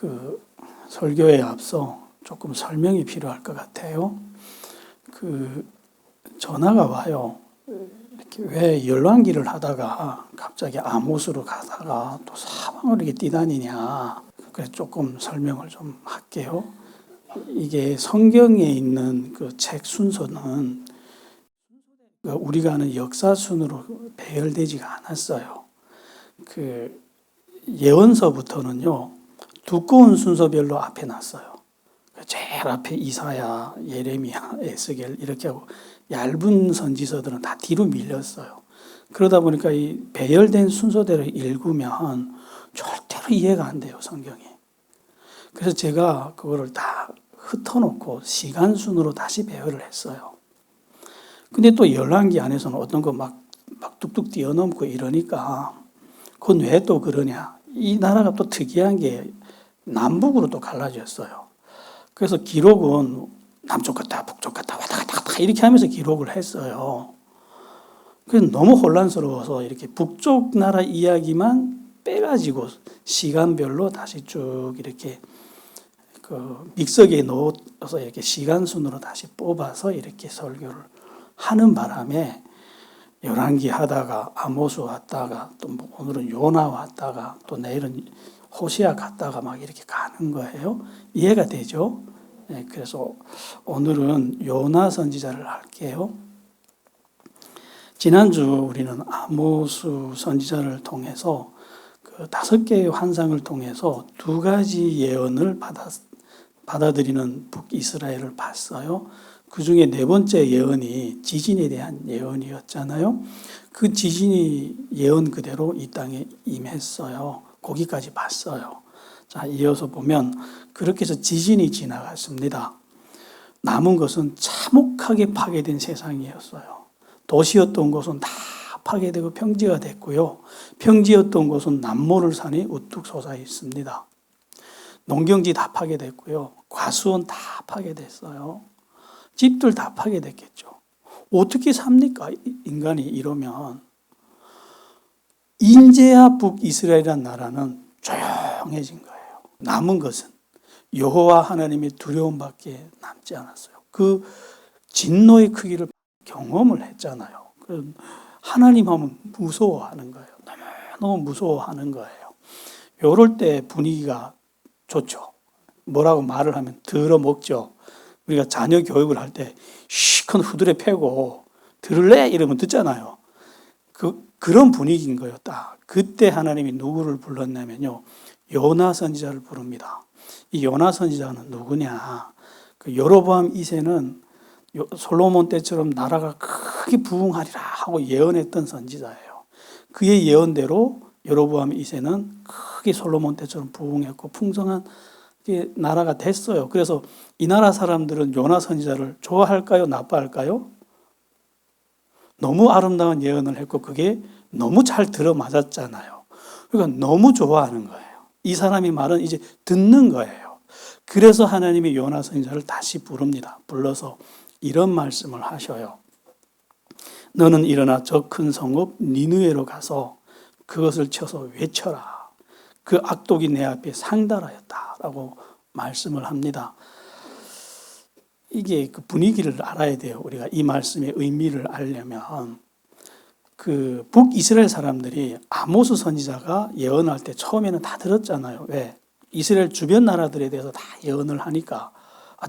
그 설교에 앞서 조금 설명이 필요할 것 같아요. 그 전화가 와요. 이렇게 왜 열왕기를 하다가 갑자기 아모스로 가다가 또 사방으로 이렇게 뛰다니냐. 그래서 조금 설명을 좀 할게요. 이게 성경에 있는 그 책 순서는 우리가 아는 역사 순으로 배열되지가 않았어요. 그 예언서부터는요, 두꺼운 순서별로 앞에 놨어요. 제일 앞에 이사야, 예레미야, 에스겔 이렇게 하고 얇은 선지서들은 다 뒤로 밀렸어요. 그러다 보니까 이 배열된 순서대로 읽으면 절대로 이해가 안 돼요, 성경이. 그래서 제가 그거를 다 흩어놓고 시간 순으로 다시 배열을 했어요. 근데 또 열왕기 안에서는 어떤 거 막 뚝뚝 뛰어넘고 이러니까 그건 왜 또 그러냐. 이 나라가 또 특이한 게 남북으로 또 갈라졌어요. 그래서 기록은 남쪽 갔다 북쪽 갔다 왔다 갔다 이렇게 하면서 기록을 했어요. 그래서 너무 혼란스러워서 이렇게 북쪽 나라 이야기만 빼가지고 시간별로 다시 쭉 이렇게 그 믹서기에 넣어서 이렇게 시간 순으로 다시 뽑아서 이렇게 설교를 하는 바람에 열왕기 하다가 아모스 왔다가 또 오늘은 요나 왔다가 또 내일은 호시아 갔다가 막 이렇게 가는 거예요. 이해가 되죠? 네, 그래서 오늘은 요나 선지자를 할게요. 지난주 우리는 아모스 선지자를 통해서 그 5개의 환상을 통해서 2가지 예언을 받아들이는 북이스라엘을 봤어요. 그 중에 4번째 예언이 지진에 대한 예언이었잖아요. 그 지진이 예언 그대로 이 땅에 임했어요. 거기까지 봤어요. 자, 이어서 보면 그렇게 해서 지진이 지나갔습니다. 남은 것은 참혹하게 파괴된 세상이었어요. 도시였던 곳은 다 파괴되고 평지가 됐고요. 평지였던 곳은 남모를 산이 우뚝 솟아 있습니다. 농경지 다 파괴됐고요. 과수원 다 파괴됐어요. 집들 다 파괴됐겠죠. 어떻게 삽니까? 인간이 이러면. 인제야 북이스라엘이라는 나라는 조용해진 거예요. 남은 것은 여호와 하나님의 두려움밖에 남지 않았어요. 그 진노의 크기를 경험을 했잖아요. 하나님 하면 무서워하는 거예요. 너무 무서워하는 거예요. 이럴 때 분위기가 좋죠. 뭐라고 말을 하면 들어먹죠. 우리가 자녀 교육을 할 때 시큰 후드려 패고 들을래? 이러면 듣잖아요. 그런 분위기인 거예요. 딱 그때 하나님이 누구를 불렀냐면요, 요나 선지자를 부릅니다. 이 요나 선지자는 누구냐? 그 여로보암 2세는 솔로몬 때처럼 나라가 크게 부흥하리라 하고 예언했던 선지자예요. 그의 예언대로 여로보암 2세는 크게 솔로몬 때처럼 부흥했고 풍성한 나라가 됐어요. 그래서 이 나라 사람들은 요나 선지자를 좋아할까요? 나빠할까요? 너무 아름다운 예언을 했고 그게 너무 잘 들어맞았잖아요. 그러니까 너무 좋아하는 거예요. 이 사람이 말은 이제 듣는 거예요. 그래서 하나님이 요나 선지자를 다시 부릅니다. 불러서 이런 말씀을 하셔요. 너는 일어나 저 큰 성읍 니느웨로 가서 그것을 쳐서 외쳐라. 그 악독이 내 앞에 상달하였다라고 말씀을 합니다. 이게 그 분위기를 알아야 돼요. 우리가 이 말씀의 의미를 알려면 그 북이스라엘 사람들이 아모스 선지자가 예언할 때 처음에는 다 들었잖아요. 왜? 이스라엘 주변 나라들에 대해서 다 예언을 하니까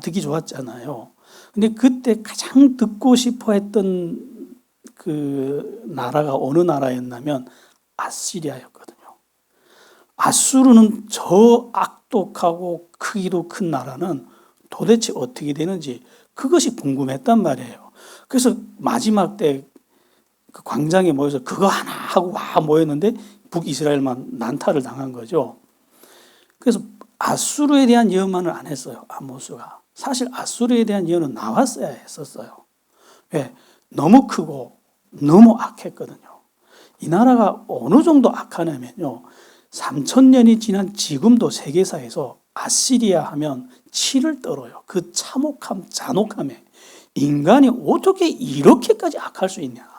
듣기 좋았잖아요. 근데 그때 가장 듣고 싶어 했던 그 나라가 어느 나라였냐면 아시리아였거든요. 아수르는 저 악독하고 크기도 큰 나라는 도대체 어떻게 되는지 그것이 궁금했단 말이에요. 그래서 마지막 때 그 광장에 모여서 그거 하나 하고 와 모였는데 북이스라엘만 난타를 당한 거죠. 그래서 아수르에 대한 예언만을 안 했어요. 아모스가. 사실 아수르에 대한 예언은 나왔어야 했었어요. 왜? 너무 크고 너무 악했거든요. 이 나라가 어느 정도 악하냐면요, 3000년이 지난 지금도 세계사에서 아시리아 하면 치를 떨어요. 그 참혹함, 잔혹함에 인간이 어떻게 이렇게까지 악할 수 있냐.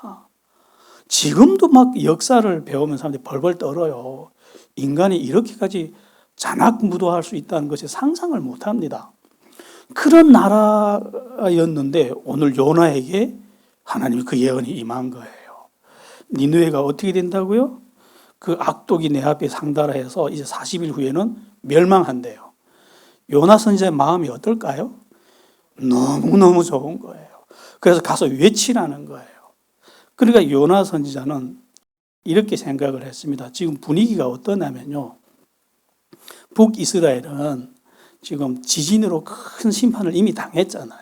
지금도 막 역사를 배우면 사람들이 벌벌 떨어요. 인간이 이렇게까지 잔악무도할 수 있다는 것이 상상을 못합니다. 그런 나라였는데 오늘 요나에게 하나님이 그 예언이 임한 거예요. 니느웨가 어떻게 된다고요? 그 악독이 내 앞에 상달하여서 이제 40일 후에는 멸망한대요. 요나 선지자의 마음이 어떨까요? 너무너무 좋은 거예요. 그래서 가서 외치라는 거예요. 그러니까 요나 선지자는 이렇게 생각을 했습니다. 지금 분위기가 어떠냐면요. 북이스라엘은 지금 지진으로 큰 심판을 이미 당했잖아요.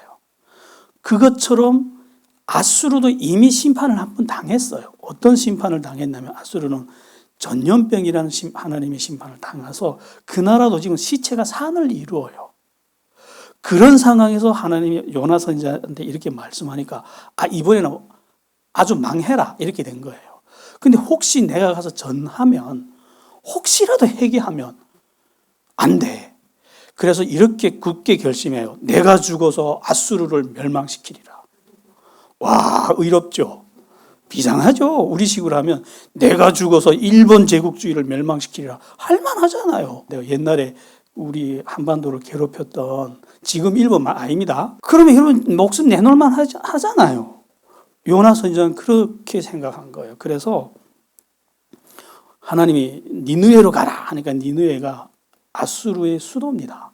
그것처럼 아수르도 이미 심판을 한 번 당했어요. 어떤 심판을 당했냐면 아수르는 전염병이라는 하나님의 심판을 당해서 그 나라도 지금 시체가 산을 이루어요. 그런 상황에서 하나님이 요나 선지자한테 이렇게 말씀하니까 이번에는 아주 망해라 이렇게 된 거예요. 근데 혹시 내가 가서 전하면 혹시라도 회개하면 안 돼. 그래서 이렇게 굳게 결심해요. 내가 죽어서 아수르를 멸망시키리라. 와, 의롭죠? 비상하죠? 우리 식으로 하면 내가 죽어서 일본 제국주의를 멸망시키리라. 할만하잖아요. 내가 옛날에 우리 한반도를 괴롭혔던 지금 일본만 아닙니다. 그러면 여러분 목숨 내놓을만 하잖아요. 요나 선지자는 그렇게 생각한 거예요. 그래서 하나님이 니느웨로 가라 하니까 니느웨가 아수르의 수도입니다.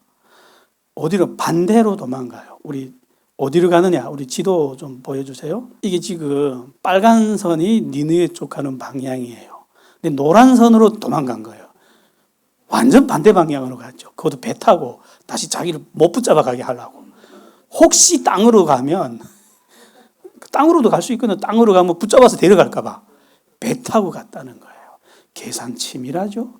어디로 반대로 도망가요. 우리 어디로 가느냐? 우리 지도 좀 보여주세요. 이게 지금 빨간 선이 니느웨 쪽 가는 방향이에요. 근데 노란 선으로 도망간 거예요. 완전 반대 방향으로 갔죠. 그것도 배 타고 다시 자기를 못 붙잡아 가게 하려고. 혹시 땅으로 가면 땅으로도 갈 수 있거든요. 땅으로 가면 붙잡아서 데려갈까 봐 배 타고 갔다는 거예요. 계산 치밀하죠.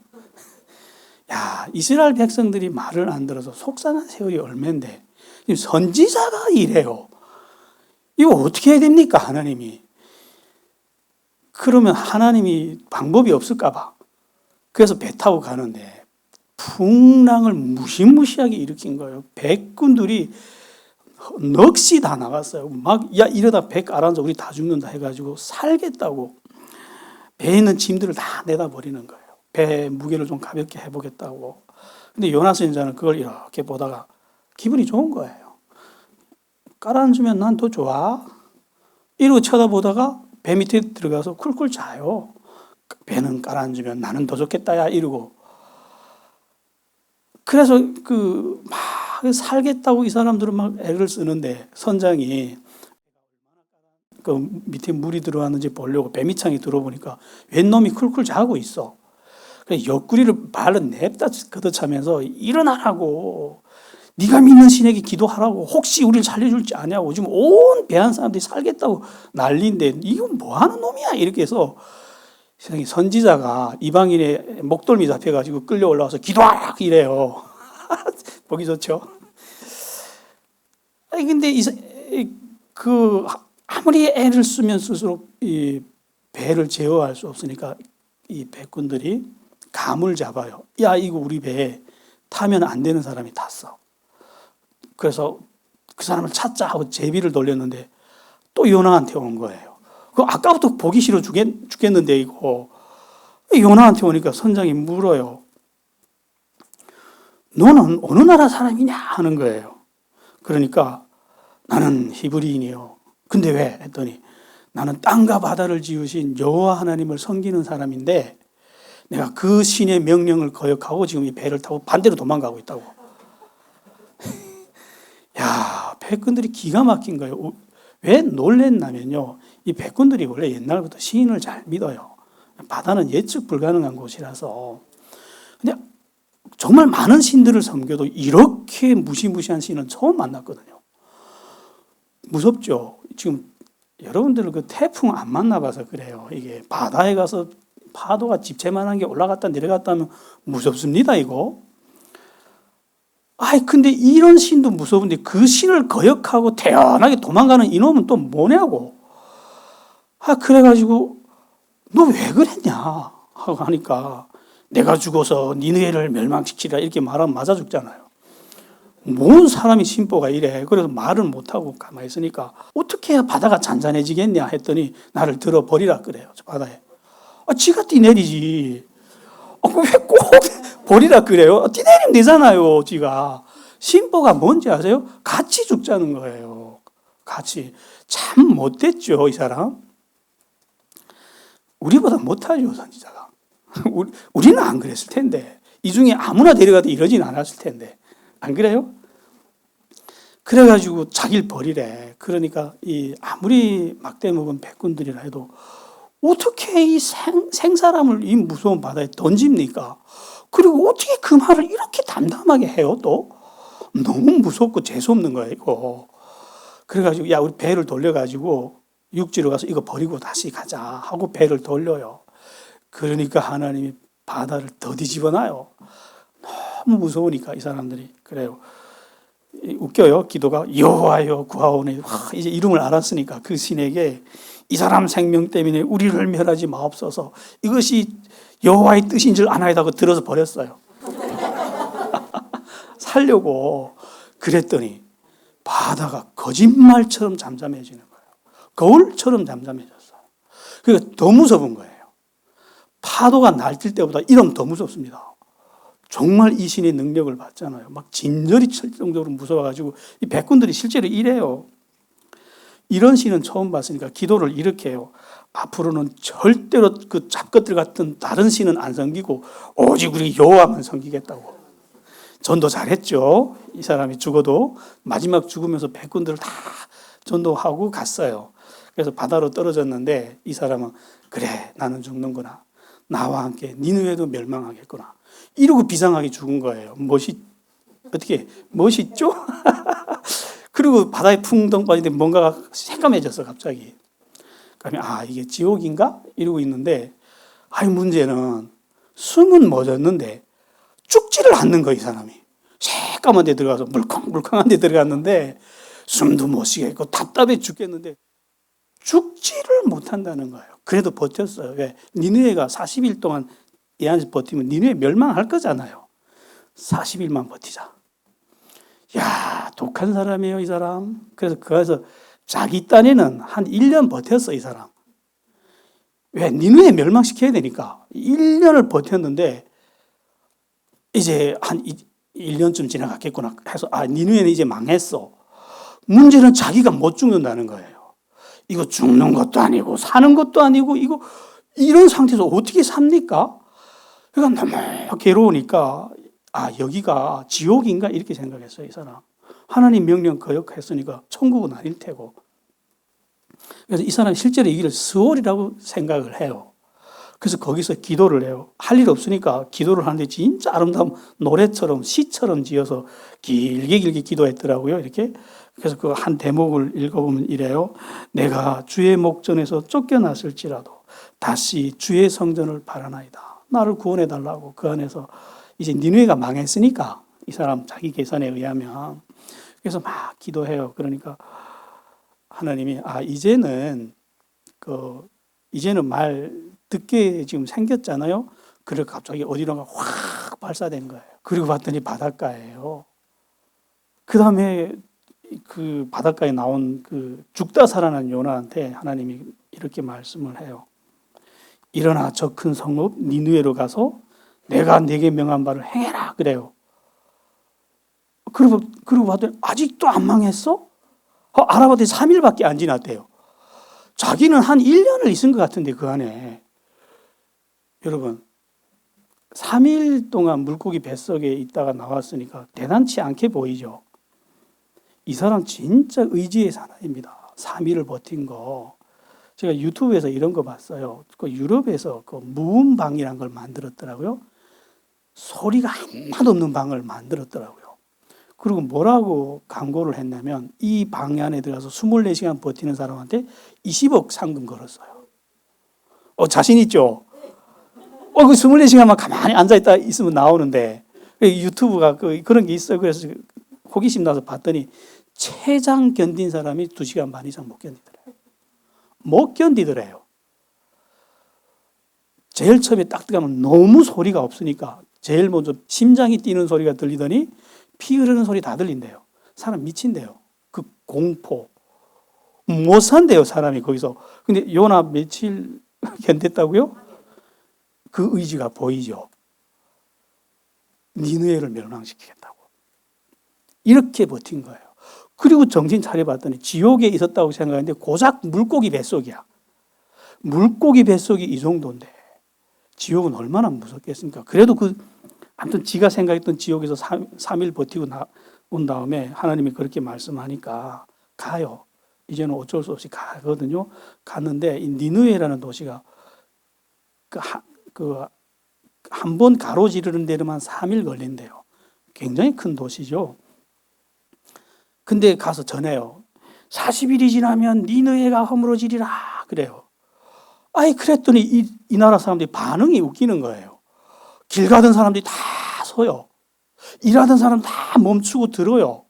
야, 이스라엘 백성들이 말을 안 들어서 속상한 세월이 얼마인데 선지자가 이래요. 이거 어떻게 해야 됩니까, 하나님이? 그러면 하나님이 방법이 없을까 봐. 그래서 배 타고 가는데 풍랑을 무시무시하게 일으킨 거예요. 백군들이 넋이 다 나갔어요. 이러다 배 깔아앉아 우리 다 죽는다 해가지고 살겠다고 배에 있는 짐들을 다 내다 버리는 거예요. 배 무게를 좀 가볍게 해보겠다고. 근데 요나 선지자는 그걸 이렇게 보다가 기분이 좋은 거예요. 깔아앉으면 난 더 좋아. 이러고 쳐다보다가 배 밑에 들어가서 쿨쿨 자요. 배는 깔아앉으면 나는 더 좋겠다, 야, 이러고. 그래서 막 살겠다고 이 사람들은 막 애를 쓰는데 선장이 그 밑에 물이 들어왔는지 보려고 배 밑창에 들어보니까 웬 놈이 쿨쿨 자고 있어. 그래서 옆구리를 발로 냅다 걷어차면서 일어나라고. 네가 믿는 신에게 기도하라고. 혹시 우리를 살려줄지 아냐고. 지금 온 배한 사람들이 살겠다고 난리인데 이건 뭐하는 놈이야 이렇게 해서 세상에 선지자가 이방인의 목덜미 잡혀가지고 끌려 올라와서 기도하라 이래요. 보기 좋죠. 근데 아무리 애를 쓰면 쓸수록 이 배를 제어할 수 없으니까 이 백군들이 감을 잡아요. 야, 이거 우리 배에 타면 안 되는 사람이 탔어. 그래서 그 사람을 찾자 하고 제비를 돌렸는데 또 요나한테 온 거예요. 그 아까부터 보기 싫어 죽겠는데 이거. 요나한테 오니까 선장이 물어요. 너는 어느 나라 사람이냐 하는 거예요. 그러니까 나는 히브리인이요. 근데 왜? 했더니 나는 땅과 바다를 지으신 여호와 하나님을 섬기는 사람인데 내가 그 신의 명령을 거역하고 지금 이 배를 타고 반대로 도망가고 있다고. 야, 백군들이 기가 막힌 거예요. 왜 놀랬냐면요. 이 백군들이 원래 옛날부터 신을 잘 믿어요. 바다는 예측 불가능한 곳이라서. 근데 정말 많은 신들을 섬겨도 이렇게 무시무시한 신은 처음 만났거든요. 무섭죠? 지금 여러분들 그 태풍 안 만나봐서 그래요. 이게 바다에 가서 파도가 집채만한 게 올라갔다 내려갔다 하면 무섭습니다, 이거. 근데 이런 신도 무서운데 그 신을 거역하고 태연하게 도망가는 이놈은 또 뭐냐고. 그래가지고 너 왜 그랬냐 하고 하니까 내가 죽어서 니느웨를 멸망시키라 이렇게 말하면 맞아 죽잖아요. 뭔 사람이 심보가 이래. 그래서 말을 못하고 가만히 있으니까 어떻게 해야 바다가 잔잔해지겠냐 했더니 나를 들어버리라 그래요. 저 바다에. 지가 뛰내리지. 왜 꼭 버리라 그래요? 뛰내리면 되잖아요, 지가. 심보가 뭔지 아세요? 같이 죽자는 거예요. 같이. 참 못됐죠, 이 사람. 우리보다 못하죠, 선지자가. 우리는 안 그랬을 텐데. 이 중에 아무나 데려가도 이러진 않았을 텐데. 안 그래요? 그래가지고 자기를 버리래. 그러니까 아무리 막대 먹은 백군들이라 해도 어떻게 이 생사람을 이 무서운 바다에 던집니까? 그리고 어떻게 그 말을 이렇게 담담하게 해요, 또? 너무 무섭고 재수없는 거예요, 이거. 그래가지고, 야, 우리 배를 돌려가지고 육지로 가서 이거 버리고 다시 가자 하고 배를 돌려요. 그러니까 하나님이 바다를 더 뒤집어놔요. 너무 무서우니까 이 사람들이. 그래요. 웃겨요. 기도가 여호와여 구하오니. 이제 이름을 알았으니까 그 신에게 이 사람 생명 때문에 우리를 멸하지 마옵소서. 이것이 여호와의 뜻인 줄 아나이다고 들어서 버렸어요. 살려고 그랬더니 바다가 거짓말처럼 잠잠해지는 거예요. 거울처럼 잠잠해졌어요. 그러니까 더 무서운 거예요. 파도가 날뛸 때보다 이러면 더 무섭습니다. 정말 이 신의 능력을 받잖아요. 막 진저리 칠 정도로 무서워가지고 이 백군들이 실제로 이래요. 이런 신은 처음 봤으니까 기도를 이렇게 해요. 앞으로는 절대로 그 잡것들 같은 다른 신은 안 섬기고 오직 우리 여호와만 섬기겠다고. 전도 잘했죠. 이 사람이 죽어도 마지막 죽으면서 백군들을 다 전도하고 갔어요. 그래서 바다로 떨어졌는데 이 사람은 그래 나는 죽는구나. 나와 함께 니느웨도 멸망하겠구나. 이러고 비상하게 죽은 거예요. 어떻게 멋있죠? 그리고 바다에 풍덩 빠지는데 뭔가가 새까매졌어 갑자기. 그러면 이게 지옥인가? 이러고 있는데 문제는 숨은 멎었는데 죽지를 않는 거야 이 사람이. 새까만 데 들어가서 물컹물컹한 데 들어갔는데 숨도 못 쉬겠고 답답해 죽겠는데 죽지를 못한다는 거예요. 그래도 버텼어요. 왜? 니느웨가 40일 동안 이 안에서 버티면 니느웨 멸망할 거잖아요. 40일만 버티자. 야, 독한 사람이에요, 이 사람. 그래서 그 안에서 자기 딴에는 한 1년 버텼어, 이 사람. 왜? 니느웨 멸망시켜야 되니까. 1년을 버텼는데 이제 한 1년쯤 지나갔겠구나 해서 니느웨는 이제 망했어. 문제는 자기가 못 죽는다는 거예요. 이거 죽는 것도 아니고 사는 것도 아니고 이런 상태에서 어떻게 삽니까? 그러니까 너무 괴로우니까 여기가 지옥인가 이렇게 생각했어요, 이 사람. 하나님 명령 거역했으니까 천국은 아닐 테고. 그래서 이 사람이 실제로 이 길을 스월이라고 생각을 해요. 그래서 거기서 기도를 해요. 할 일 없으니까 기도를 하는데 진짜 아름다운 노래처럼 시처럼 지어서 길게 기도했더라고요. 이렇게. 그래서 그 한 대목을 읽어보면 이래요. 내가 주의 목전에서 쫓겨났을지라도 다시 주의 성전을 바라나이다. 나를 구원해달라고 그 안에서 이제 니느웨가 망했으니까 이 사람 자기 계산에 의하면 그래서 막 기도해요. 그러니까 하나님이 이제는 말 듣게 지금 생겼잖아요. 그래 갑자기 어디론가 확 발사된 거예요. 그리고 봤더니 바닷가예요. 그 다음에 그 바닷가에 나온 그 죽다 살아난 요나한테 하나님이 이렇게 말씀을 해요. 일어나 저 큰 성읍 니느웨로 가서 내가 네게 명한 바를 행해라 그래요. 그리고 봤더니 아직도 안 망했어? 알아봤더니 3일밖에 안 지났대요. 자기는 한 1년을 있은 것 같은데 그 안에. 여러분 3일 동안 물고기 뱃속에 있다가 나왔으니까 대단치 않게 보이죠. 이 사람 진짜 의지의 사나이입니다. 3일을 버틴 거. 제가 유튜브에서 이런 거 봤어요. 그 유럽에서 그 무음방이라는 걸 만들었더라고요. 소리가 하나도 없는 방을 만들었더라고요. 그리고 뭐라고 광고를 했냐면 이 방 안에 들어가서 24시간 버티는 사람한테 20억 상금 걸었어요. 자신 있죠? 그 24시간만 가만히 앉아있다 있으면 나오는데 유튜브가 그런 게 있어요. 그래서 호기심 나서 봤더니 최장 견딘 사람이 2시간 반 이상 못 견디더래요. 못 견디더래요. 제일 처음에 딱 들어가면 너무 소리가 없으니까 제일 먼저 심장이 뛰는 소리가 들리더니 피 흐르는 소리 다 들린대요. 사람 미친대요. 그 공포. 못 산대요, 사람이 거기서. 근데 요나 며칠 견뎠다고요? 그 의지가 보이죠. 니느웨를 멸망시키겠다고. 이렇게 버틴 거예요. 그리고 정신 차려봤더니 지옥에 있었다고 생각했는데 고작 물고기 뱃속이야. 물고기 뱃속이 이 정도인데 지옥은 얼마나 무섭겠습니까? 그래도 아무튼 지가 생각했던 지옥에서 3일 버티고 온 다음에 하나님이 그렇게 말씀하니까 가요. 이제는 어쩔 수 없이 가거든요. 갔는데 이 니느웨라는 도시가 한 번 가로지르는 데로만 3일 걸린대요. 굉장히 큰 도시죠. 근데 가서 전해요. 40일이 지나면 니느웨가 허물어지리라 그래요. 아이 그랬더니 이 나라 사람들이 반응이 웃기는 거예요. 길 가던 사람들이 다 서요. 일하던 사람 다 멈추고 들어요.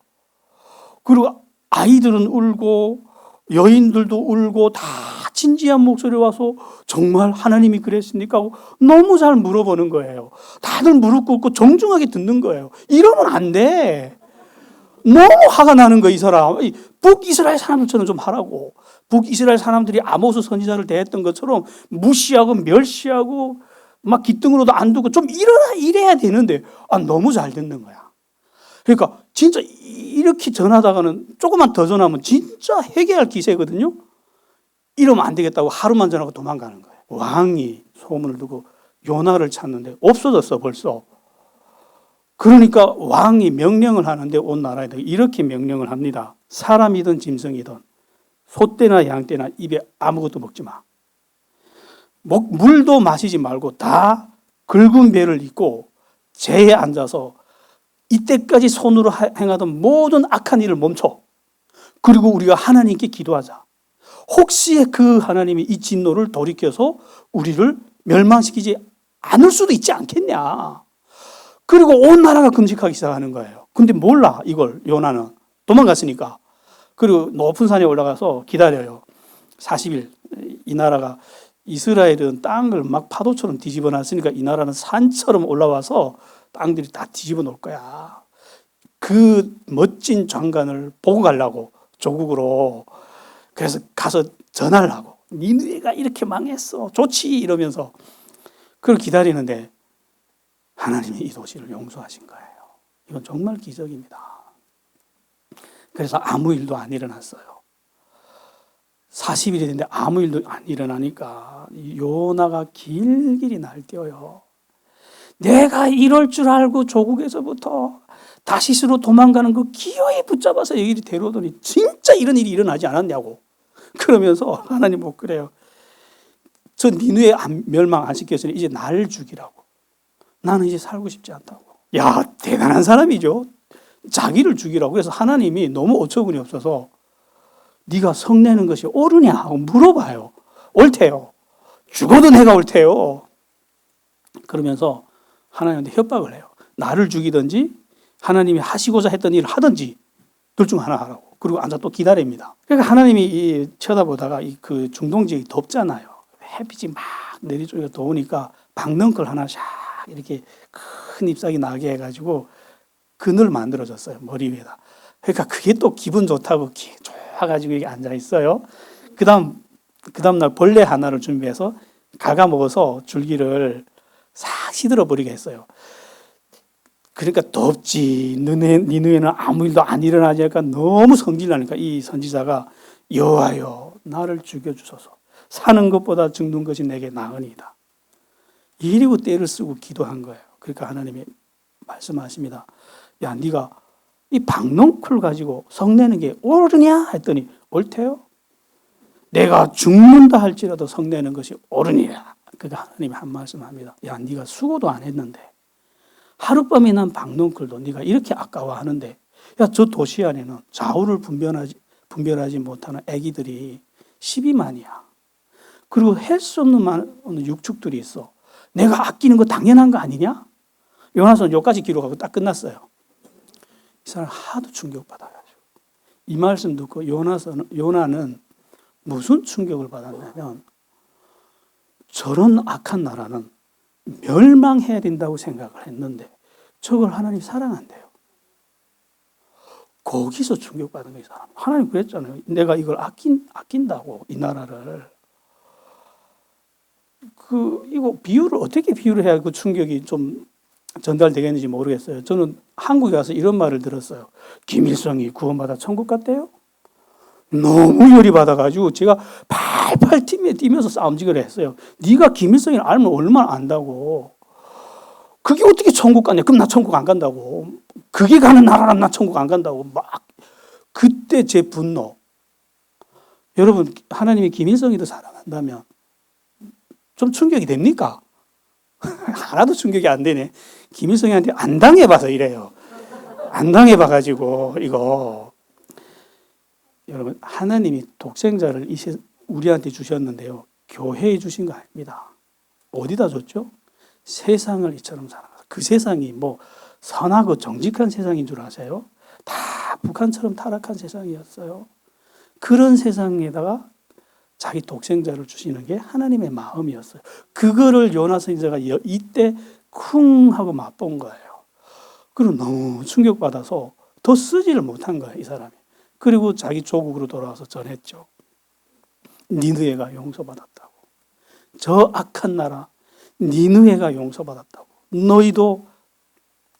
그리고 아이들은 울고 여인들도 울고 다 진지한 목소리로 와서 정말 하나님이 그랬습니까? 하고 너무 잘 물어보는 거예요. 다들 무릎 꿇고 정중하게 듣는 거예요. 이러면 안 돼. 너무 화가 나는 거예요, 이 사람. 북이스라엘 사람들처럼 좀 하라고. 북이스라엘 사람들이 아모스 선지자를 대했던 것처럼 무시하고 멸시하고 막 기등으로도 안 두고 좀 이래야 되는데 너무 잘 듣는 거야. 그러니까 진짜 이렇게 전하다가는 조금만 더 전하면 진짜 회개할 기세거든요. 이러면 안 되겠다고 하루만 전하고 도망가는 거예요. 왕이 소문을 두고 요나를 찾는데 없어졌어 벌써. 그러니까 왕이 명령을 하는데 온 나라에 이렇게 명령을 합니다. 사람이든 짐승이든 소떼나 양떼나 입에 아무것도 먹지 마. 물도 마시지 말고 다 굵은 배를 입고 재에 앉아서 이때까지 손으로 행하던 모든 악한 일을 멈춰. 그리고 우리가 하나님께 기도하자. 혹시 그 하나님이 이 진노를 돌이켜서 우리를 멸망시키지 않을 수도 있지 않겠냐. 그리고 온 나라가 금식하기 시작하는 거예요. 근데 몰라 이걸 요나는. 도망갔으니까. 그리고 높은 산에 올라가서 기다려요. 40일. 이 나라가 이스라엘은 땅을 막 파도처럼 뒤집어 놨으니까 이 나라는 산처럼 올라와서 땅들이 다 뒤집어 놓을 거야. 그 멋진 장관을 보고 가려고 조국으로. 그래서 가서 전하려고. 니느웨가 이렇게 망했어. 좋지 이러면서. 그걸 기다리는데 하나님이 이 도시를 용서하신 거예요. 이건 정말 기적입니다. 그래서 아무 일도 안 일어났어요. 40일이 됐는데 아무 일도 안 일어나니까 요나가 길길이 날뛰어요. 내가 이럴 줄 알고 조국에서부터 다시스로 도망가는 그 기어이 붙잡아서 여기 데려오더니 진짜 이런 일이 일어나지 않았냐고. 그러면서 하나님 못 그래요. 저 니느웨 멸망 안 시켰으니 이제 나를 죽이라고. 나는 이제 살고 싶지 않다고. 야, 대단한 사람이죠. 자기를 죽이라고. 그래서 하나님이 너무 어처구니 없어서 네가 성내는 것이 옳으냐 하고 물어봐요. 옳대요. 죽어도 내가 옳대요. 그러면서 하나님한테 협박을 해요. 나를 죽이든지 하나님이 하시고자 했던 일을 하든지 둘 중 하나 하라고. 그리고 앉아 또 기다립니다. 그러니까 하나님이 쳐다보다가 그 중동 지역이 덥잖아요. 햇빛이 막 내리쪽에 더우니까 박넝쿨 하나 샥 이렇게 큰 잎사귀 나게 해가지고 그늘 만들어줬어요. 머리 위에다. 그러니까 그게 또 기분 좋다고 좋아가지고 여기 앉아 있어요. 그 다음날 벌레 하나를 준비해서 갉아먹어서 줄기를 싹 시들어 버리게 했어요. 그러니까 덥지. 니느웨는 아무 일도 안 일어나니까 너무 성질나니까 이 선지자가 여호와여 나를 죽여주소서. 사는 것보다 죽는 것이 내게 나으니이다. 이리고 때를 쓰고 기도한 거예요. 그러니까 하나님이 말씀하십니다. 야, 네가 이 박넝쿨 가지고 성내는 게 옳으냐 했더니 옳대요. 내가 죽는다 할지라도 성내는 것이 옳으니라. 그러니까 하나님이 한 말씀합니다. 야, 네가 수고도 안 했는데 하룻밤에 난 박넝쿨도 네가 이렇게 아까워하는데, 야, 저 도시 안에는 좌우를 분별하지 못하는 아기들이 12만이야. 그리고 할 수 없는 많은 육축들이 있어. 내가 아끼는 거 당연한 거 아니냐? 요나서는 여기까지 기록하고 딱 끝났어요. 이 사람 하도 충격받아가지고 이 말씀 듣고 요나는 무슨 충격을 받았냐면 저런 악한 나라는 멸망해야 된다고 생각을 했는데 저걸 하나님 사랑한대요. 거기서 충격받은 거예요. 사람. 하나님 그랬잖아요. 내가 이걸 아낀다고 이 나라를. 이거 비유를 어떻게 비유를 해야 그 충격이 좀 전달되겠는지 모르겠어요. 저는 한국에 가서 이런 말을 들었어요. 김일성이 구원받아 천국 갔대요? 너무 열이 받아가지고 제가 팔팔 뛰면서 싸움직을 했어요. 네가 김일성을 알면 얼마나 안다고. 그게 어떻게 천국 갔냐? 그럼 나 천국 안 간다고. 그게 가는 나라라면 나 천국 안 간다고. 막 그때 제 분노. 여러분, 하나님이 김일성이도 사랑한다면 좀 충격이 됩니까? 하나도 충격이 안 되네. 김일성이한테 안 당해봐서 이래요. 안 당해봐가지고 이거. 여러분, 하나님이 독생자를 우리한테 주셨는데요. 교회에 주신 거 아닙니다. 어디다 줬죠? 세상을 이처럼 살아가서. 그 세상이 뭐 선하고 정직한 세상인 줄 아세요? 다 북한처럼 타락한 세상이었어요. 그런 세상에다가 자기 독생자를 주시는 게 하나님의 마음이었어요. 그거를 요나 선지자가 이때 쿵 하고 맛본 거예요. 그리고 너무 충격받아서 더 쓰지를 못한 거예요, 이 사람이. 그리고 자기 조국으로 돌아와서 전했죠. 니느웨가 용서받았다고. 저 악한 나라 니느웨가 용서받았다고. 너희도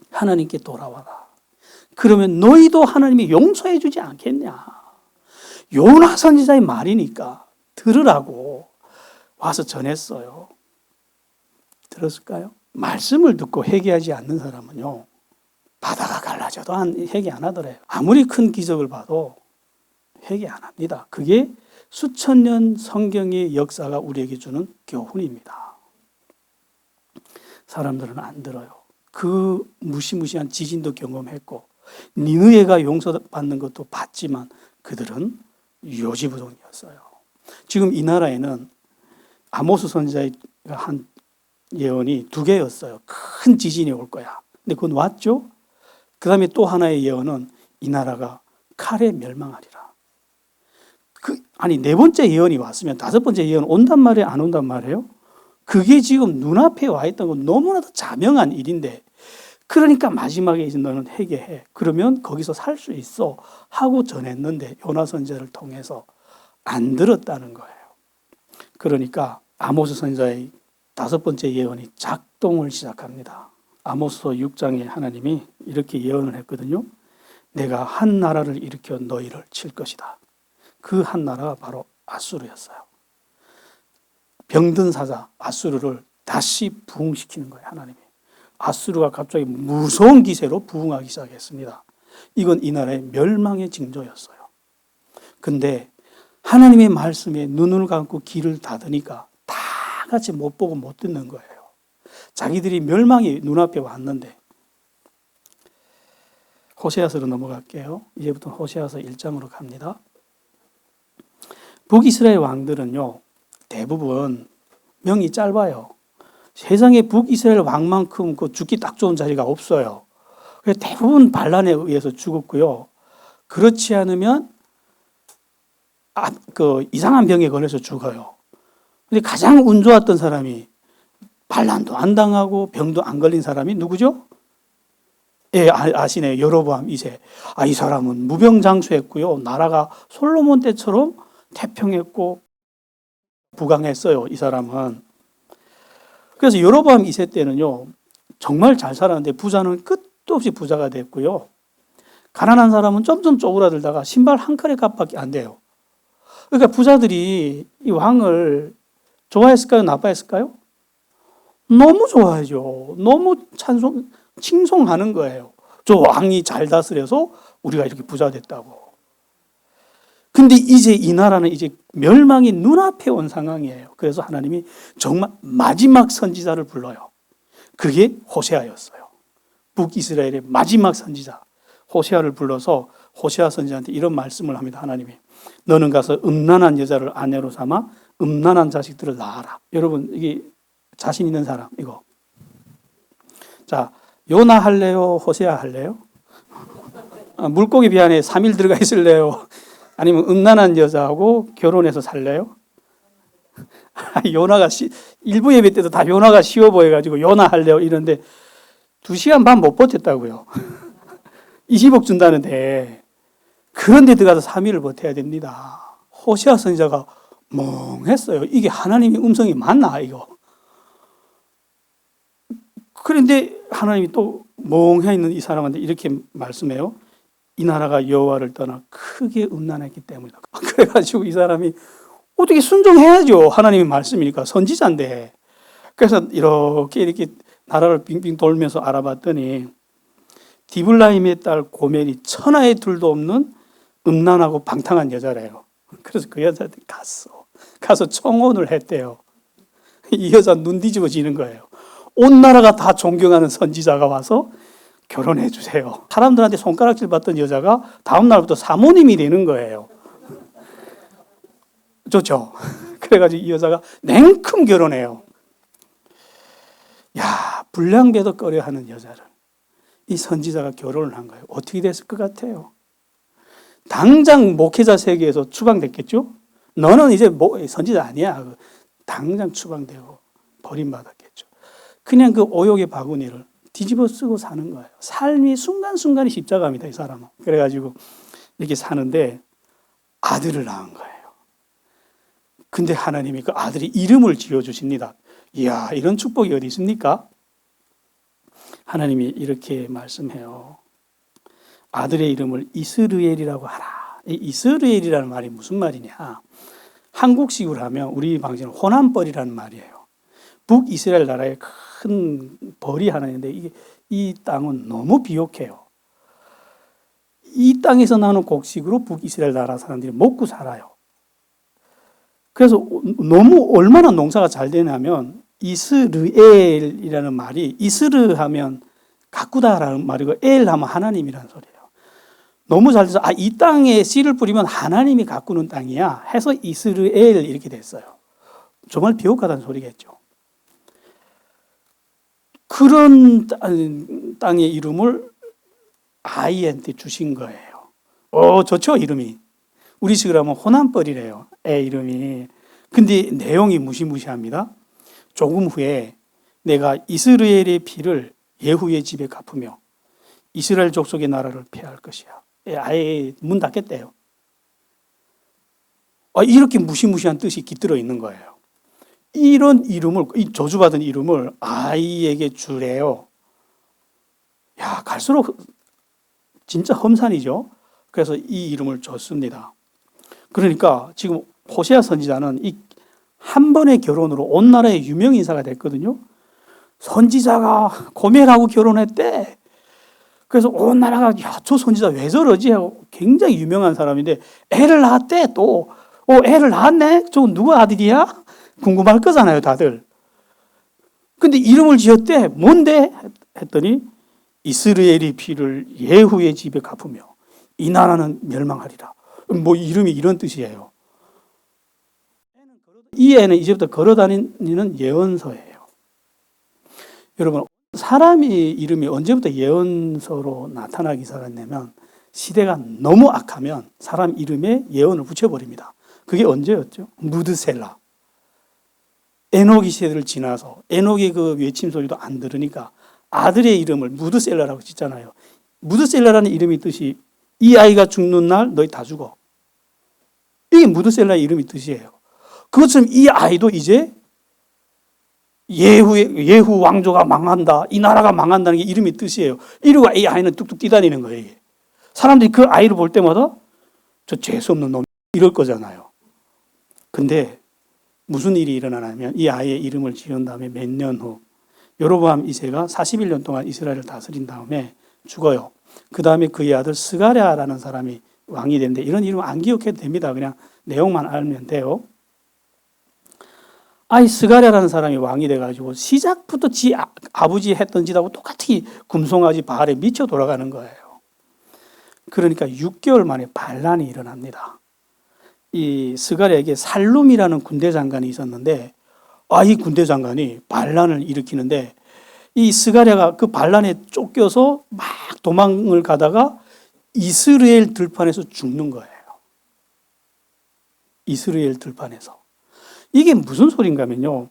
하나님께 돌아와라. 그러면 너희도 하나님이 용서해 주지 않겠냐. 요나 선지자의 말이니까 들으라고 와서 전했어요. 들었을까요? 말씀을 듣고 회개하지 않는 사람은요, 바다가 갈라져도 회개 안 하더래요. 아무리 큰 기적을 봐도 회개 안 합니다. 그게 수천 년 성경의 역사가 우리에게 주는 교훈입니다. 사람들은 안 들어요. 그 무시무시한 지진도 경험했고 니느웨가 용서받는 것도 봤지만 그들은 요지부동이었어요. 지금 이 나라에는 아모스 선지자가 한 예언이 2개였어요. 큰 지진이 올 거야. 근데 그건 왔죠? 그 다음에 또 하나의 예언은 이 나라가 칼에 멸망하리라. 아니, 4번째 예언이 왔으면 5번째 예언 온단 말이에요? 안 온단 말이에요? 그게 지금 눈앞에 와 있던 건 너무나도 자명한 일인데, 그러니까 마지막에 이제 너는 회개해. 그러면 거기서 살 수 있어. 하고 전했는데, 요나 선지자를 통해서 안 들었다는 거예요. 그러니까 아모스 선지자의 5번째 예언이 작동을 시작합니다. 아모스서 6장에 하나님이 이렇게 예언을 했거든요. 내가 한 나라를 일으켜 너희를 칠 것이다. 그 한 나라가 바로 아수르였어요. 병든 사자 아수르를 다시 부흥시키는 거예요, 하나님이. 아수르가 갑자기 무서운 기세로 부흥하기 시작했습니다. 이건 이 나라의 멸망의 징조였어요. 근데 하나님의 말씀에 눈을 감고 귀를 닫으니까 다 같이 못 보고 못 듣는 거예요. 자기들이 멸망이 눈앞에 왔는데. 호세아서로 넘어갈게요. 이제부터 호세아서 1장으로 갑니다. 북이스라엘 왕들은요, 대부분 명이 짧아요. 세상에 북이스라엘 왕만큼 그 죽기 딱 좋은 자리가 없어요. 그래서 대부분 반란에 의해서 죽었고요. 그렇지 않으면 이상한 병에 걸려서 죽어요. 근데 가장 운 좋았던 사람이 반란도 안 당하고 병도 안 걸린 사람이 누구죠? 예, 아시네요. 여로보암 2세. 이 사람은 무병장수했고요. 나라가 솔로몬 때처럼 태평했고 부강했어요. 이 사람은. 그래서 여로보암 2세 때는요, 정말 잘 살았는데 부자는 끝도 없이 부자가 됐고요. 가난한 사람은 점점 쪼그라들다가 신발 한 컬의 값밖에 안 돼요. 그러니까 부자들이 이 왕을 좋아했을까요? 나빠했을까요? 너무 좋아하죠. 너무 칭송하는 거예요. 저 왕이 잘 다스려서 우리가 이렇게 부자 됐다고. 근데 이제 이 나라는 이제 멸망이 눈앞에 온 상황이에요. 그래서 하나님이 정말 마지막 선지자를 불러요. 그게 호세아였어요. 북이스라엘의 마지막 선지자 호세아를 불러서 호세아 선지자한테 이런 말씀을 합니다. 하나님이 너는 가서 음란한 여자를 아내로 삼아 음란한 자식들을 낳아라. 여러분, 이게 자신 있는 사람 이거. 자, 요나 할래요? 호세아 할래요? 물고기 배 안에 3일 들어가 있을래요? 아니면 음란한 여자하고 결혼해서 살래요? 요나가 일부 예배 때도 다 요나가 쉬워 보여가지고 요나 할래요? 이런데 2시간 반 못 버텼다고요. 20억 준다는데 그런데 들어가서 3일을 버텨야 됩니다. 호세아 선지자가 멍했어요. 이게 하나님의 음성이 맞나 이거? 그런데 하나님이 또 멍해 있는 이 사람한테 이렇게 말씀해요. 이 나라가 여호와를 떠나 크게 음란했기 때문이다. 그래가지고 이 사람이 어떻게 순종해야죠. 하나님의 말씀이니까 선지자인데. 그래서 이렇게 나라를 빙빙 돌면서 알아봤더니 디블라임의 딸 고멜이 천하의 둘도 없는 음란하고 방탕한 여자래요. 그래서 그 여자한테 가서 청혼을 했대요. 이 여자 눈 뒤집어지는 거예요. 온 나라가 다 존경하는 선지자가 와서 결혼해 주세요. 사람들한테 손가락질 받던 여자가 다음 날부터 사모님이 되는 거예요. 좋죠? 그래가지고 이 여자가 냉큼 결혼해요. 야, 불량배도 꺼려하는 여자를 이 선지자가 결혼을 한 거예요. 어떻게 됐을 것 같아요? 당장 목회자 세계에서 추방됐겠죠? 너는 이제 선지자 아니야. 당장 추방되고 버림받았겠죠. 그냥 그 오욕의 바구니를 뒤집어 쓰고 사는 거예요. 삶이 순간순간이 십자가입니다, 이 사람은. 그래가지고 이렇게 사는데 아들을 낳은 거예요. 근데 하나님이 그 아들이 이름을 지어주십니다. 이야, 이런 축복이 어디 있습니까? 하나님이 이렇게 말씀해요. 아들의 이름을 이스르엘이라고 하라. 이 이스르엘이라는 말이 무슨 말이냐? 한국식으로 하면 우리 방식은 호남벌이라는 말이에요. 북이스라엘 나라에 큰 벌이 하나 있는데 이 땅은 너무 비옥해요. 이 땅에서 나는 곡식으로 북이스라엘 나라 사람들이 먹고 살아요. 그래서 너무 얼마나 농사가 잘 되냐면 이스르엘이라는 말이 이스르 하면 가꾸다라는 말이고 엘 하면 하나님이라는 소리예요. 너무 잘 돼서 이 땅에 씨를 뿌리면 하나님이 가꾸는 땅이야 해서 이스르엘 이렇게 됐어요. 정말 비옥하다는 소리겠죠. 그런 땅의 이름을 아이한테 주신 거예요. 좋죠, 이름이. 우리식으로 하면 호남벌이래요, 애 이름이. 근데 내용이 무시무시합니다. 조금 후에 내가 이스라엘의 피를 예후의 집에 갚으며 이스라엘 족속의 나라를 폐할 것이야. 아예 문 닫겠대요. 이렇게 무시무시한 뜻이 깃들어 있는 거예요. 이런 이름을, 이 저주받은 이름을 아이에게 주래요. 야, 갈수록 진짜 험산이죠. 그래서 이 이름을 줬습니다. 그러니까 지금 호세아 선지자는 이 한 번의 결혼으로 온 나라의 유명 인사가 됐거든요. 선지자가 고멜하고 결혼했대. 그래서 온 나라가 야, 저 선지자 왜 저러지 하고 굉장히 유명한 사람인데 애를 낳았대 또. 애를 낳았네? 저건 누구 아들이야? 궁금할 거잖아요, 다들. 근데 이름을 지었대. 뭔데? 했더니 이스라엘이 피를 예후의 집에 갚으며 이 나라는 멸망하리라. 이름이 이런 뜻이에요. 이 애는 이제부터 걸어다니는 예언서예요. 여러분, 사람의 이름이 언제부터 예언서로 나타나기 시작했냐면 시대가 너무 악하면 사람 이름에 예언을 붙여버립니다. 그게 언제였죠? 무드셀라. 에녹이 시대를 지나서 에녹의 그 외침 소리도 안 들으니까 아들의 이름을 무드셀라라고 짓잖아요. 무드셀라라는 이름의 뜻이 이 아이가 죽는 날 너희 다 죽어. 이게 무드셀라의 이름의 뜻이에요. 그것처럼 이 아이도 이제 예후 왕조가 망한다. 이 나라가 망한다는 게 이름의 뜻이에요. 이러고 이 아이는 뚝뚝 뛰다니는 거예요. 이게. 사람들이 그 아이를 볼 때마다 저 재수없는 놈 이럴 거잖아요. 근데 무슨 일이 일어나냐면 이 아이의 이름을 지은 다음에 몇 년 후 여로보암 2세가 41년 동안 이스라엘을 다스린 다음에 죽어요. 그 다음에 그의 아들 스가랴라는 사람이 왕이 되는데 이런 이름 안 기억해도 됩니다. 그냥 내용만 알면 돼요. 스가랴라는 사람이 왕이 돼가지고 시작부터 지 아버지 했던 짓하고 똑같이 금송아지 바알에 미쳐 돌아가는 거예요. 그러니까 6개월 만에 반란이 일어납니다. 이 스가랴에게 살룸이라는 군대 장관이 있었는데 이 군대 장관이 반란을 일으키는데 이 스가랴가 그 반란에 쫓겨서 막 도망을 가다가 이스라엘 들판에서 죽는 거예요. 이스라엘 들판에서. 이게 무슨 소린가 하면요.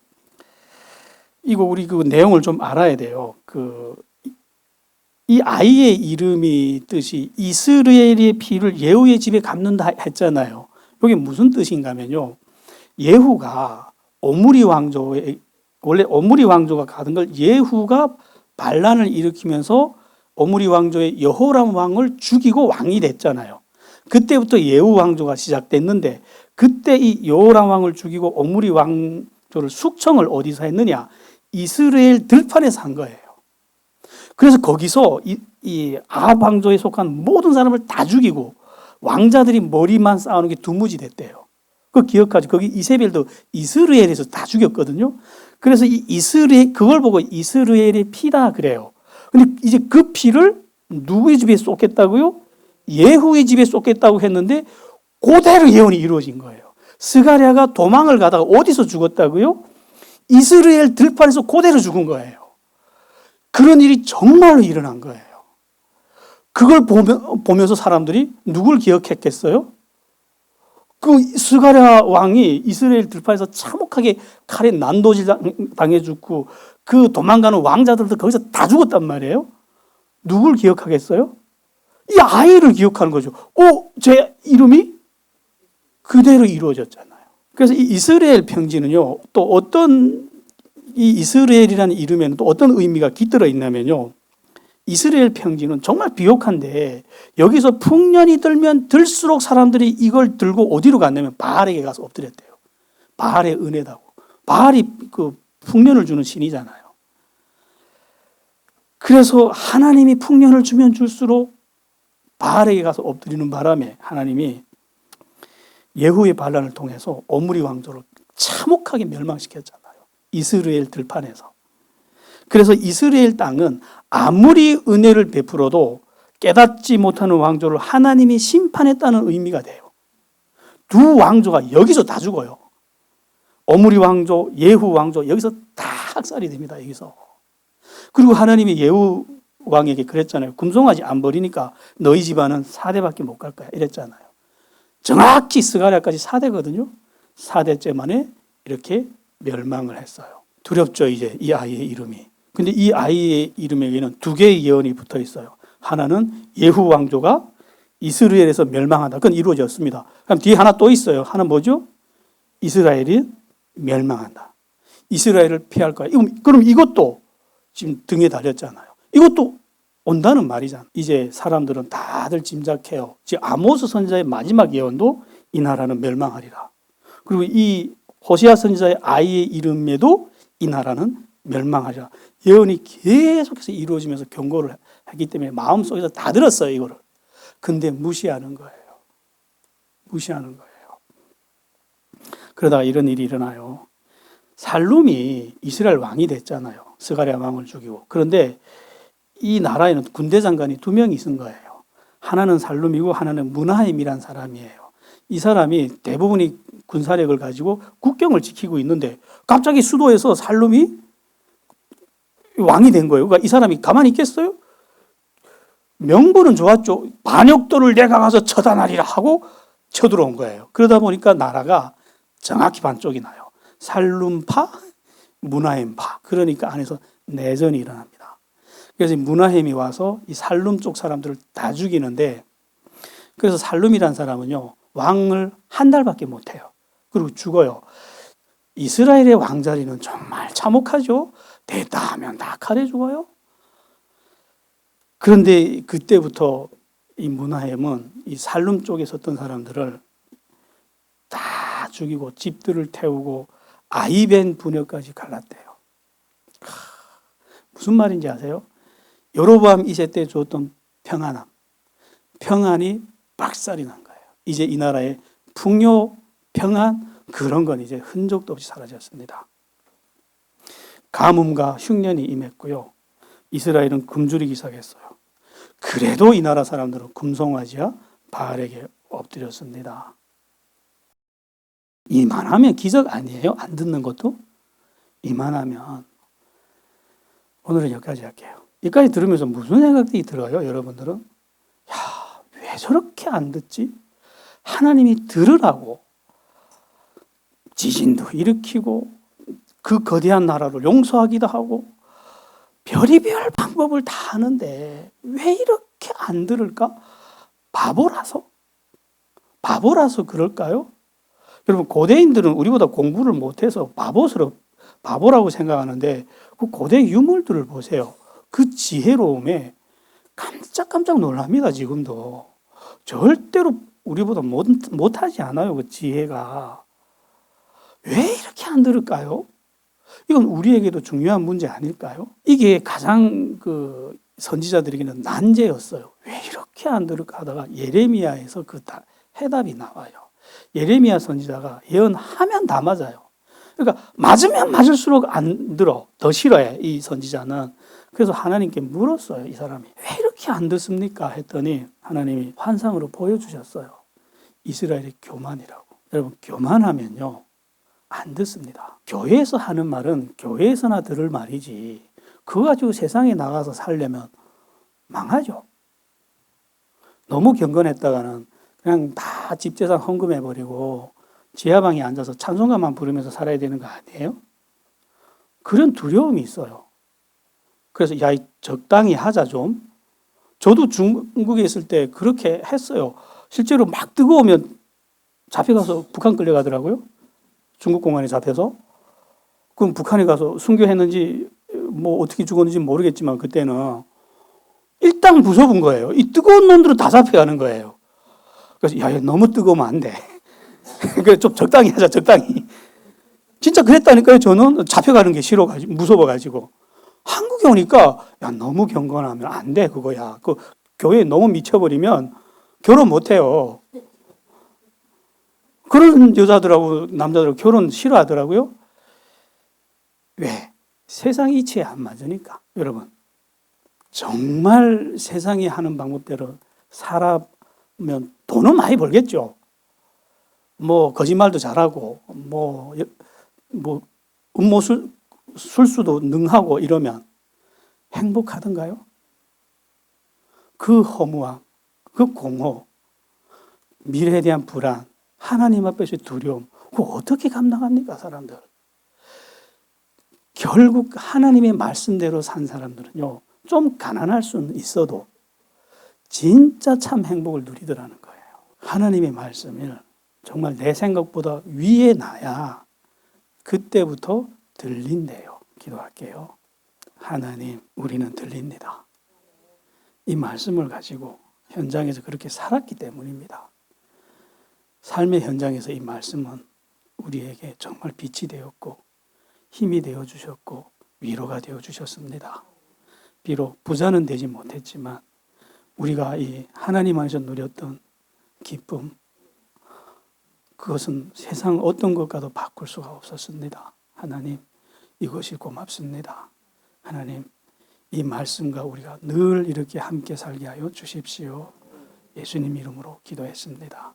이거 우리 그 내용을 좀 알아야 돼요. 이 아이의 이름이 뜻이 이스라엘의 피를 예후의 집에 갚는다 했잖아요. 이게 무슨 뜻인가 하면요. 예후가 오므리 왕조에 원래 오므리 왕조가 가던 걸 예후가 반란을 일으키면서 오므리 왕조의 여호람 왕을 죽이고 왕이 됐잖아요. 그때부터 예후 왕조가 시작됐는데 그때 이 여호람 왕을 죽이고 오므리 왕조를 숙청을 어디서 했느냐? 이스라엘 들판에서 한 거예요. 그래서 거기서 이 아합 왕조에 속한 모든 사람을 다 죽이고 왕자들이 머리만 쌓아놓은 게 두무지 됐대요. 그거 기억하죠? 거기 이세벨도 이스라엘에서 다 죽였거든요. 그래서 이 이스라엘, 그걸 보고 이스라엘의 피다 그래요. 근데 이제 그 피를 누구의 집에 쏟겠다고요? 예후의 집에 쏟겠다고 했는데 그대로 예언이 이루어진 거예요. 스가랴가 도망을 가다가 어디서 죽었다고요? 이스라엘 들판에서 그대로 죽은 거예요. 그런 일이 정말로 일어난 거예요. 그걸 보면서 사람들이 누굴 기억했겠어요? 그 스가랴 왕이 이스라엘 들판에서 참혹하게 칼에 난도질 당해 죽고 그 도망가는 왕자들도 거기서 다 죽었단 말이에요. 누굴 기억하겠어요? 이 아이를 기억하는 거죠. 제 이름이 그대로 이루어졌잖아요. 그래서 이 이스라엘 평지는요, 또 어떤 이 이스라엘이라는 이름에는 또 어떤 의미가 깃들어 있냐면요. 이스라엘 평지는 정말 비옥한데 여기서 풍년이 들면 들수록 사람들이 이걸 들고 어디로 갔냐면 바알에게 가서 엎드렸대요. 바알의 은혜다고. 바알이 그 풍년을 주는 신이잖아요. 그래서 하나님이 풍년을 주면 줄수록 바알에게 가서 엎드리는 바람에 하나님이 예후의 반란을 통해서 오므리 왕조를 참혹하게 멸망시켰잖아요. 이스라엘 들판에서. 그래서 이스라엘 땅은 아무리 은혜를 베풀어도 깨닫지 못하는 왕조를 하나님이 심판했다는 의미가 돼요. 두 왕조가 여기서 다 죽어요. 오므리 왕조, 예후 왕조 여기서 다 학살이 됩니다. 여기서. 그리고 하나님이 예후 왕에게 그랬잖아요. 금송아지 안 버리니까 너희 집안은 4대밖에 못 갈 거야 이랬잖아요. 정확히 스가랴까지 4대거든요. 4대째 만에 이렇게 멸망을 했어요. 두렵죠, 이제 이 아이의 이름이. 근데 이 아이의 이름에게는 두 개의 예언이 붙어 있어요. 하나는 예후 왕조가 이스라엘에서 멸망한다. 그건 이루어졌습니다. 그럼 뒤에 하나 또 있어요. 하나 뭐죠? 이스라엘이 멸망한다. 이스라엘을 피할 거야. 그럼 이것도 지금 등에 달렸잖아요. 이것도 온다는 말이잖아요. 이제 사람들은 다들 짐작해요. 지금 아모스 선지자의 마지막 예언도 이 나라는 멸망하리라. 그리고 이 호시아 선지자의 아이의 이름에도 이 나라는 멸망하리라. 예언이 계속해서 이루어지면서 경고를 했기 때문에 마음속에서 다 들었어요, 이거를. 근데 무시하는 거예요. 무시하는 거예요. 그러다가 이런 일이 일어나요. 살룸이 이스라엘 왕이 됐잖아요. 스가랴 왕을 죽이고. 그런데 이 나라에는 군대 장관이 2명이 있은 거예요. 하나는 살룸이고 하나는 므나헴이라는 사람이에요. 이 사람이 대부분이 군사력을 가지고 국경을 지키고 있는데 갑자기 수도에서 살룸이 왕이 된 거예요. 그러니까 이 사람이 가만히 있겠어요? 명분은 좋았죠. 반역도를 내가 가서 처단하리라 하고 쳐들어온 거예요. 그러다 보니까 나라가 정확히 반쪽이 나요. 살룸파, 므나헴파. 그러니까 안에서 내전이 일어납니다. 그래서 므나헴이 와서 이 살룸 쪽 사람들을 다 죽이는데, 그래서 살룸이라는 사람은요, 왕을 한 달밖에 못해요. 그리고 죽어요. 이스라엘의 왕자리는 정말 참혹하죠. 됐다 하면 다 칼에 죽어요. 그런데 그때부터 이 므나헴은 이 살룸 쪽에 섰던 사람들을 다 죽이고 집들을 태우고 아이벤 부녀까지 갈랐대요. 무슨 말인지 아세요? 여로보암 2세 때 주었던 평안이 박살이 난 거예요. 이제 이 나라의 풍요, 평안 그런 건 이제 흔적도 없이 사라졌습니다. 가뭄과 흉년이 임했고요. 이스라엘은 굶주리기 시작했어요. 그래도 이 나라 사람들은 금송아지와 바알에게 엎드렸습니다. 이만하면 기적 아니에요? 안 듣는 것도? 이만하면. 오늘은 여기까지 할게요. 여기까지 들으면서 무슨 생각이 들어요, 여러분들은? 야, 왜 저렇게 안 듣지? 하나님이 들으라고 지진도 일으키고 그 거대한 나라를 용서하기도 하고 별의별 방법을 다 하는데 왜 이렇게 안 들을까? 바보라서 그럴까요? 여러분, 고대인들은 우리보다 공부를 못해서 바보라고 생각하는데 그 고대 유물들을 보세요. 그 지혜로움에 깜짝깜짝 놀랍니다. 지금도 절대로 우리보다 못하지 않아요. 그 지혜가. 왜 이렇게 안 들을까요? 이건 우리에게도 중요한 문제 아닐까요? 이게 가장 그 선지자들에게는 난제였어요. 왜 이렇게 안 들을까 하다가 예레미야에서 그 해답이 나와요. 예레미야 선지자가 예언하면 다 맞아요. 그러니까 맞으면 맞을수록 안 들어. 더 싫어해, 이 선지자는. 그래서 하나님께 물었어요. 이 사람이 왜 이렇게 안 듣습니까? 했더니 하나님이 환상으로 보여주셨어요. 이스라엘의 교만이라고. 여러분, 교만하면요 안 듣습니다. 교회에서 하는 말은 교회에서나 들을 말이지 그거 가지고 세상에 나가서 살려면 망하죠. 너무 경건했다가는 그냥 다 집재산 헌금해버리고 지하방에 앉아서 찬송가만 부르면서 살아야 되는 거 아니에요? 그런 두려움이 있어요. 그래서 야, 적당히 하자 좀. 저도 중국에 있을 때 그렇게 했어요. 실제로 막 뜨거우면 잡혀가서 북한 끌려가더라고요. 중국 공안에 잡혀서. 그럼 북한에 가서 순교했는지 뭐 어떻게 죽었는지 모르겠지만 그때는 일단 무서운 거예요. 이 뜨거운 놈들은 다 잡혀가는 거예요. 그래서 야, 너무 뜨거우면 안 돼. 그래서 좀 적당히 하자, 적당히. 진짜 그랬다니까요. 저는 잡혀가는 게 싫어가지고, 무서워가지고. 한국에 오니까 야, 너무 경건하면 안 돼, 그거야. 그 교회에 너무 미쳐버리면 결혼 못 해요. 그런 여자들하고 남자들하고 결혼 싫어하더라고요. 왜? 세상 이치에 안 맞으니까. 여러분, 정말 세상이 하는 방법대로 살아면 돈은 많이 벌겠죠. 뭐 거짓말도 잘하고 뭐 음모 술수도 능하고 이러면 행복하던가요? 그 허무함, 그 공허, 미래에 대한 불안, 하나님 앞에서의 두려움, 그거 어떻게 감당합니까, 사람들? 결국 하나님의 말씀대로 산 사람들은요, 좀 가난할 수는 있어도 진짜 참 행복을 누리더라는 거예요. 하나님의 말씀을 정말 내 생각보다 위에 놔야 그때부터 들린대요. 기도할게요. 하나님, 우리는 들립니다. 이 말씀을 가지고 현장에서 그렇게 살았기 때문입니다. 삶의 현장에서 이 말씀은 우리에게 정말 빛이 되었고 힘이 되어주셨고 위로가 되어주셨습니다. 비록 부자는 되지 못했지만 우리가 이 하나님 안에서 누렸던 기쁨, 그것은 세상 어떤 것과도 바꿀 수가 없었습니다. 하나님, 이것이 고맙습니다. 하나님, 이 말씀과 우리가 늘 이렇게 함께 살게 하여 주십시오. 예수님 이름으로 기도했습니다.